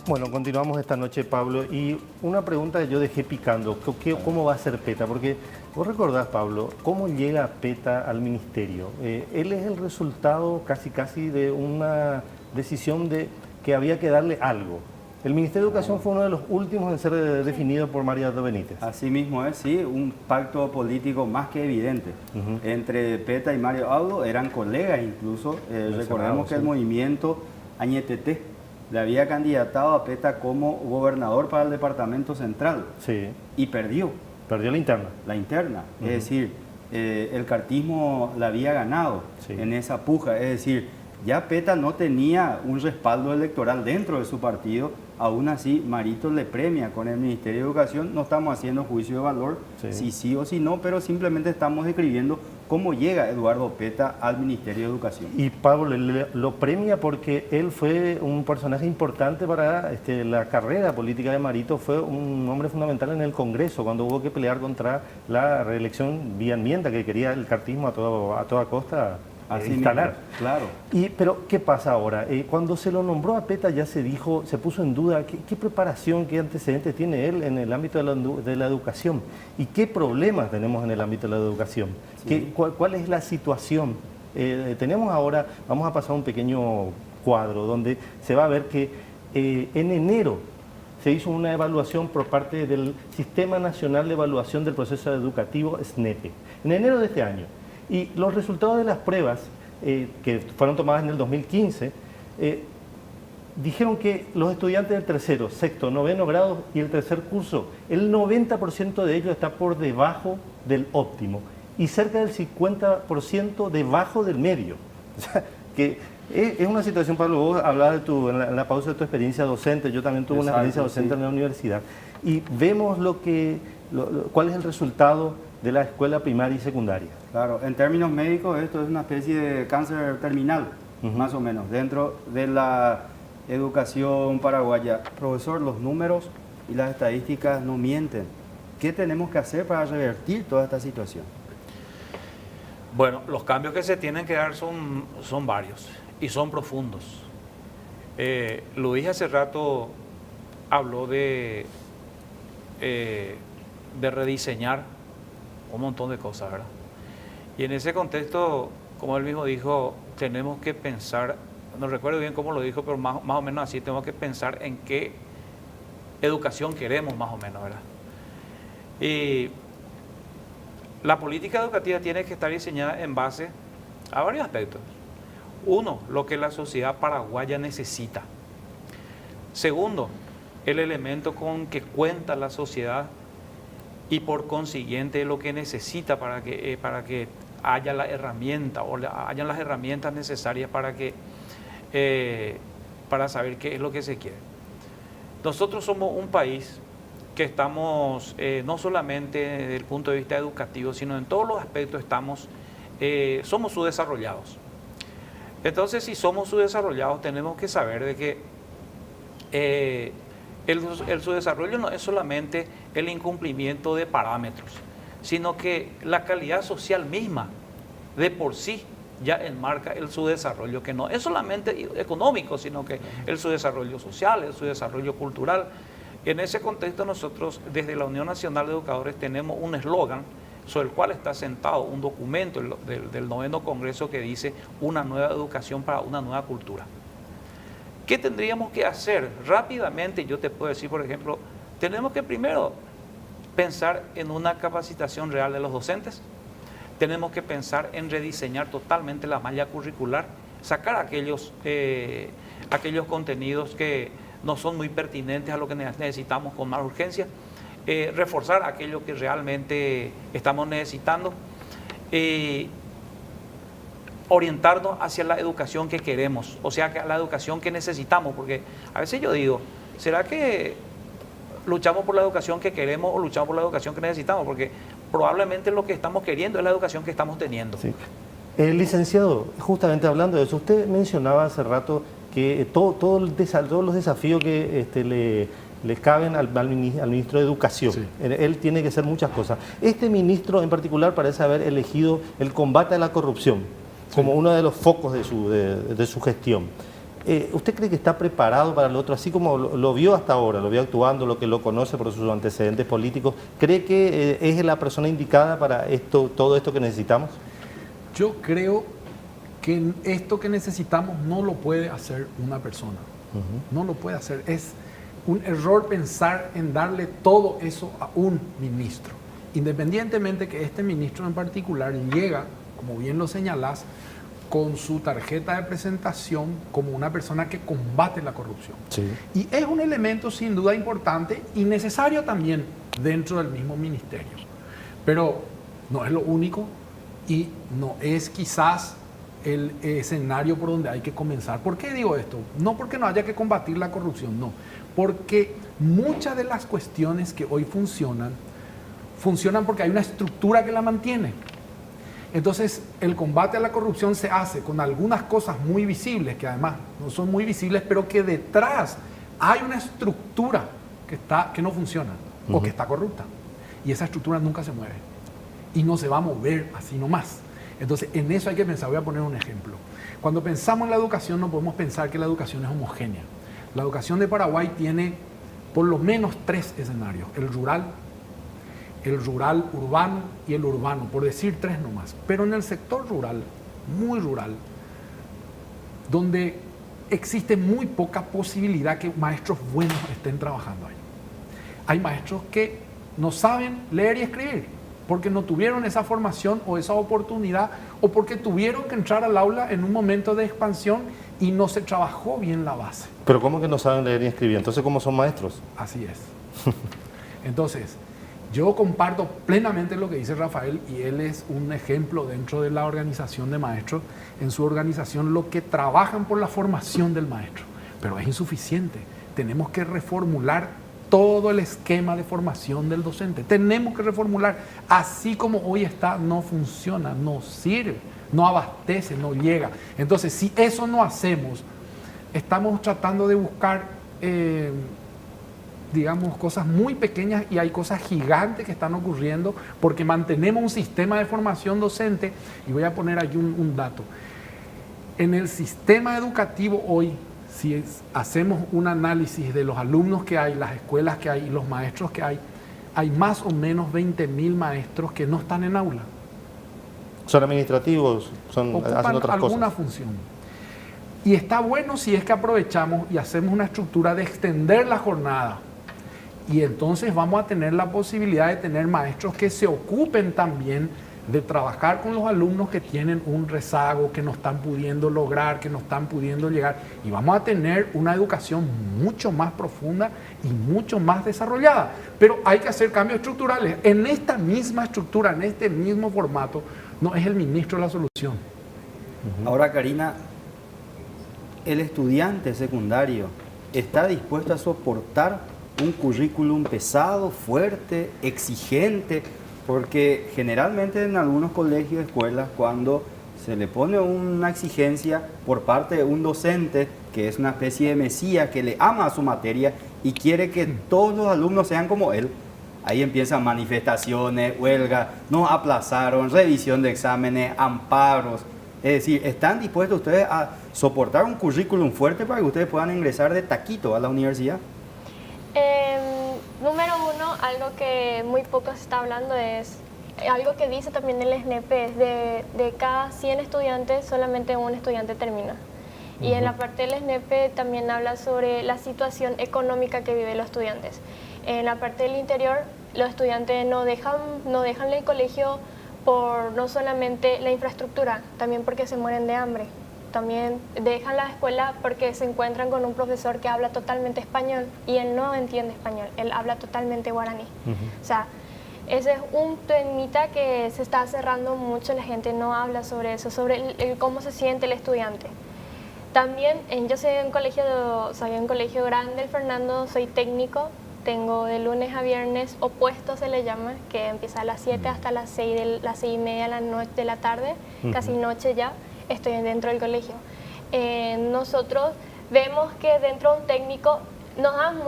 Bueno, continuamos esta noche, Pablo, y una pregunta que yo dejé picando, ¿cómo va a ser PETA? Porque vos recordás, Pablo, ¿cómo llega PETA al ministerio? Él es el resultado casi de una decisión de que había que darle algo. El Ministerio de Educación fue uno de los últimos en ser definido por María Aldo Benítez. Así mismo es, sí, un pacto político más que evidente. Entre PETA y Mario Aldo eran colegas incluso. Recordemos que el movimiento Añetete le había candidatado a PETA como gobernador para el departamento central. Sí. Y perdió. Perdió la interna. La interna. Es decir, el cartismo la había ganado en esa puja. Es decir, ya PETA no tenía un respaldo electoral dentro de su partido. Aún así, Marito le premia con el Ministerio de Educación. No estamos haciendo juicio de valor, si sí o si no, pero simplemente estamos describiendo cómo llega Eduardo PETA al Ministerio de Educación. Y Pablo lo premia porque él fue un personaje importante para la carrera política de Marito, fue un hombre fundamental en el Congreso cuando hubo que pelear contra la reelección vía enmienda que quería el cartismo a toda costa instalar. Mismo, claro. Pero, ¿qué pasa ahora? Cuando se lo nombró a PETA ya se puso en duda qué preparación, qué antecedentes tiene él en el ámbito de la educación y qué problemas tenemos en el ámbito de la educación. ¿Cuál es la situación? Tenemos ahora, vamos a pasar un pequeño cuadro donde se va a ver que en enero se hizo una evaluación por parte del Sistema Nacional de Evaluación del Proceso Educativo, SNEPE, en enero de este año. Y los resultados de las pruebas que fueron tomadas en el 2015 dijeron que los estudiantes del tercero, sexto, noveno grado y el tercer curso, el 90% de ellos está por debajo del óptimo y cerca del 50% debajo del medio. O sea, que es una situación, Pablo, vos hablabas en la pausa de tu experiencia docente, yo también tuve una experiencia docente en la universidad, y vemos cuál es el resultado de la escuela primaria y secundaria. Claro, en términos médicos esto es una especie de cáncer terminal, más o menos, dentro de la educación paraguaya. Profesor, los números y las estadísticas no mienten. ¿Qué tenemos que hacer para revertir toda esta situación? Bueno, los cambios que se tienen que dar son varios y son profundos. Luis hace rato habló de rediseñar un montón de cosas, ¿verdad? Y en ese contexto, como él mismo dijo, tenemos que pensar, no recuerdo bien cómo lo dijo, pero más o menos así, tenemos que pensar en qué educación queremos más o menos, ¿verdad? Y la política educativa tiene que estar diseñada en base a varios aspectos. Uno, lo que la sociedad paraguaya necesita. Segundo, el elemento con que cuenta la sociedad y por consiguiente lo que necesita para que haya la herramienta o hayan las herramientas necesarias para saber qué es lo que se quiere. Nosotros somos un país que estamos, no solamente desde el punto de vista educativo, sino en todos los aspectos somos subdesarrollados. Entonces, si somos subdesarrollados, tenemos que saber de que el subdesarrollo no es solamente el incumplimiento de parámetros, sino que la calidad social misma de por sí ya enmarca el subdesarrollo, que no es solamente económico, sino que el subdesarrollo social, el subdesarrollo cultural. En ese contexto nosotros desde la Unión Nacional de Educadores tenemos un eslogan sobre el cual está sentado un documento del 9º Congreso que dice una nueva educación para una nueva cultura. ¿Qué tendríamos que hacer? Rápidamente yo te puedo decir, por ejemplo, tenemos que primero pensar en una capacitación real de los docentes, tenemos que pensar en rediseñar totalmente la malla curricular, sacar aquellos contenidos que no son muy pertinentes a lo que necesitamos con más urgencia, reforzar aquello que realmente estamos necesitando, orientarnos hacia la educación que queremos, o sea, la educación que necesitamos, porque a veces yo digo, ¿será que luchamos por la educación que queremos o luchamos por la educación que necesitamos? Porque probablemente lo que estamos queriendo es la educación que estamos teniendo. Sí. Licenciado, justamente hablando de eso, usted mencionaba hace rato que todos los desafíos que le caben al ministro de Educación. Sí. Él tiene que hacer muchas cosas. Este ministro en particular parece haber elegido el combate a la corrupción como uno de los focos de su gestión. ¿Usted cree que está preparado para lo otro? Así como lo vio hasta ahora, lo vio actuando, lo que lo conoce por sus antecedentes políticos, ¿cree que es la persona indicada para todo esto que necesitamos? Yo creo que esto que necesitamos no lo puede hacer una persona. No lo puede hacer. Es un error pensar en darle todo eso a un ministro. Independientemente que este ministro en particular llega, como bien lo señalás, con su tarjeta de presentación como una persona que combate la corrupción. Sí. Y es un elemento sin duda importante y necesario también dentro del mismo ministerio. Pero no es lo único y no es quizás el escenario por donde hay que comenzar. ¿Por qué digo esto? No porque no haya que combatir la corrupción, no. Porque muchas de las cuestiones que hoy funcionan porque hay una estructura que la mantiene. Entonces, el combate a la corrupción se hace con algunas cosas muy visibles, que además no son muy visibles, pero que detrás hay una estructura que no funciona o que está corrupta. Y esa estructura nunca se mueve y no se va a mover así nomás. Entonces, en eso hay que pensar. Voy a poner un ejemplo. Cuando pensamos en la educación, no podemos pensar que la educación es homogénea. La educación de Paraguay tiene por lo menos 3 escenarios: el rural urbano y el urbano, por decir 3 nomás. Pero en el sector rural, muy rural, donde existe muy poca posibilidad que maestros buenos estén trabajando ahí. Hay maestros que no saben leer y escribir, porque no tuvieron esa formación o esa oportunidad, o porque tuvieron que entrar al aula en un momento de expansión y no se trabajó bien la base. Pero ¿cómo que no saben leer y escribir? Entonces, ¿cómo son maestros? Así es. Entonces, yo comparto plenamente lo que dice Rafael y él es un ejemplo dentro de la organización de maestros. En su organización lo que trabajan por la formación del maestro, pero es insuficiente. Tenemos que reformular todo el esquema de formación del docente. Tenemos que reformular. Así como hoy está, no funciona, no sirve, no abastece, no llega. Entonces, si eso no hacemos, estamos tratando de buscar digamos, cosas muy pequeñas y hay cosas gigantes que están ocurriendo porque mantenemos un sistema de formación docente. Y voy a poner aquí un dato. En el sistema educativo hoy, si hacemos un análisis de los alumnos que hay, las escuelas que hay y los maestros que hay más o menos 20.000 maestros que no están en aula. ¿Son administrativos? ¿Hacen otras cosas? Ocupan alguna función. Y está bueno si es que aprovechamos y hacemos una estructura de extender la jornada. Y entonces vamos a tener la posibilidad de tener maestros que se ocupen también de trabajar con los alumnos que tienen un rezago, que no están pudiendo lograr, que no están pudiendo llegar. Y vamos a tener una educación mucho más profunda y mucho más desarrollada. Pero hay que hacer cambios estructurales. En esta misma estructura, en este mismo formato, no es el ministro la solución. Ahora, Karina, el estudiante secundario está dispuesto a soportar un currículum pesado, fuerte, exigente, porque generalmente en algunos colegios, escuelas, cuando se le pone una exigencia por parte de un docente que es una especie de mesías que le ama a su materia y quiere que todos los alumnos sean como él, ahí empiezan manifestaciones, huelgas, nos aplazaron, revisión de exámenes, amparos. Es decir, ¿están dispuestos ustedes a soportar un currículum fuerte para que ustedes puedan ingresar de taquito a la universidad? Número 1, algo que muy poco se está hablando es algo que dice también el SNEP, es de cada 100 estudiantes, solamente un estudiante termina. Y en la parte del SNEP también habla sobre la situación económica que viven los estudiantes. En la parte del interior, los estudiantes no dejan el colegio por no solamente la infraestructura, también porque se mueren de hambre. También dejan la escuela porque se encuentran con un profesor que habla totalmente español y él no entiende español, él habla totalmente guaraní. O sea, ese es un temita que se está cerrando mucho, la gente no habla sobre eso, sobre cómo se siente el estudiante. También, yo soy un colegio grande, el Fernando, soy técnico, tengo de lunes a viernes opuesto se le llama, que empieza a las 7 hasta las 6:30 de la tarde, casi noche ya. Estoy dentro del colegio. Nosotros vemos que dentro de un técnico nos dan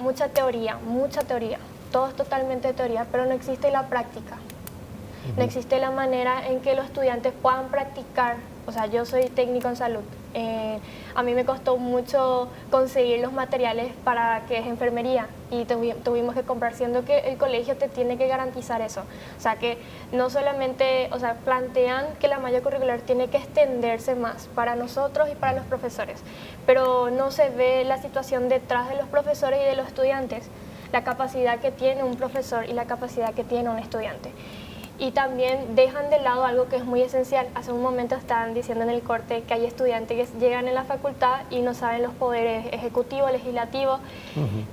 mucha teoría, todo es totalmente teoría, pero no existe la práctica. No existe la manera en que los estudiantes puedan practicar o sea, yo soy técnico en salud. A mí me costó mucho conseguir los materiales para que es enfermería y tuvimos que comprar, siendo que el colegio te tiene que garantizar eso. O sea, que no solamente, o sea, plantean que la malla curricular tiene que extenderse más para nosotros y para los profesores, pero no se ve la situación detrás de los profesores y de los estudiantes, la capacidad que tiene un profesor y la capacidad que tiene un estudiante. Y también dejan de lado algo que es muy esencial. Hace un momento estaban diciendo en el corte que hay estudiantes que llegan en la facultad y no saben los poderes ejecutivo, legislativo,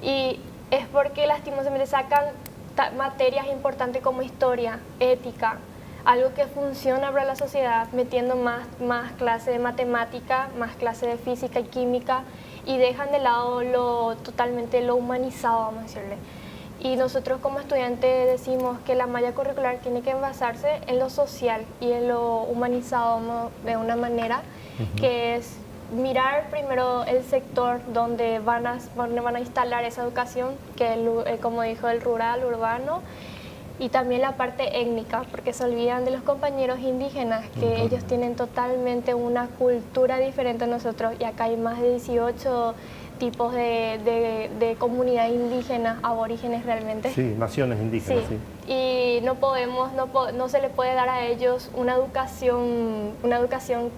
y es porque lastimosamente sacan materias importantes como historia, ética, algo que funciona para la sociedad, metiendo más clase de matemática, más clase de física y química, y dejan de lado totalmente lo humanizado, vamos a decirle. Y nosotros como estudiantes decimos que la malla curricular tiene que basarse en lo social y en lo humanizado de una manera que es mirar primero el sector donde van a instalar esa educación, que es, como dijo, el rural, urbano, y también la parte étnica, porque se olvidan de los compañeros indígenas, que ellos tienen totalmente una cultura diferente a nosotros, y acá hay más de 18 tipos de comunidad indígena, aborígenes realmente. Sí, naciones indígenas, sí. Y no se le puede dar a ellos una educación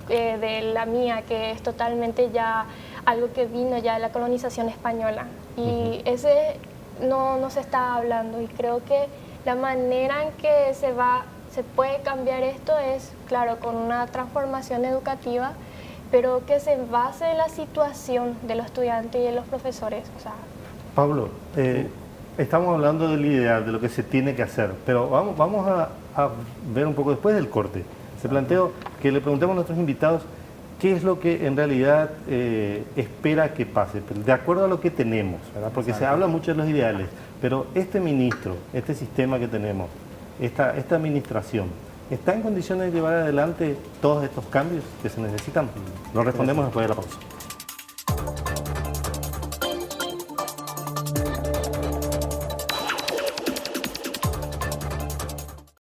de la mía, que es totalmente ya algo que vino ya de la colonización española. Y ese no se está hablando, y creo que la manera en que se puede cambiar esto es, claro, con una transformación educativa, pero que se base en la situación de los estudiantes y de los profesores. O sea, Pablo, estamos hablando del ideal, de lo que se tiene que hacer, pero vamos a ver un poco después del corte. Se planteó que le preguntemos a nuestros invitados qué es lo que en realidad espera que pase, de acuerdo a lo que tenemos, ¿verdad? Porque se habla mucho de los ideales, pero este ministro, este sistema que tenemos, esta administración, ¿está en condiciones de llevar adelante todos estos cambios que se necesitan? Lo respondemos después de la pausa.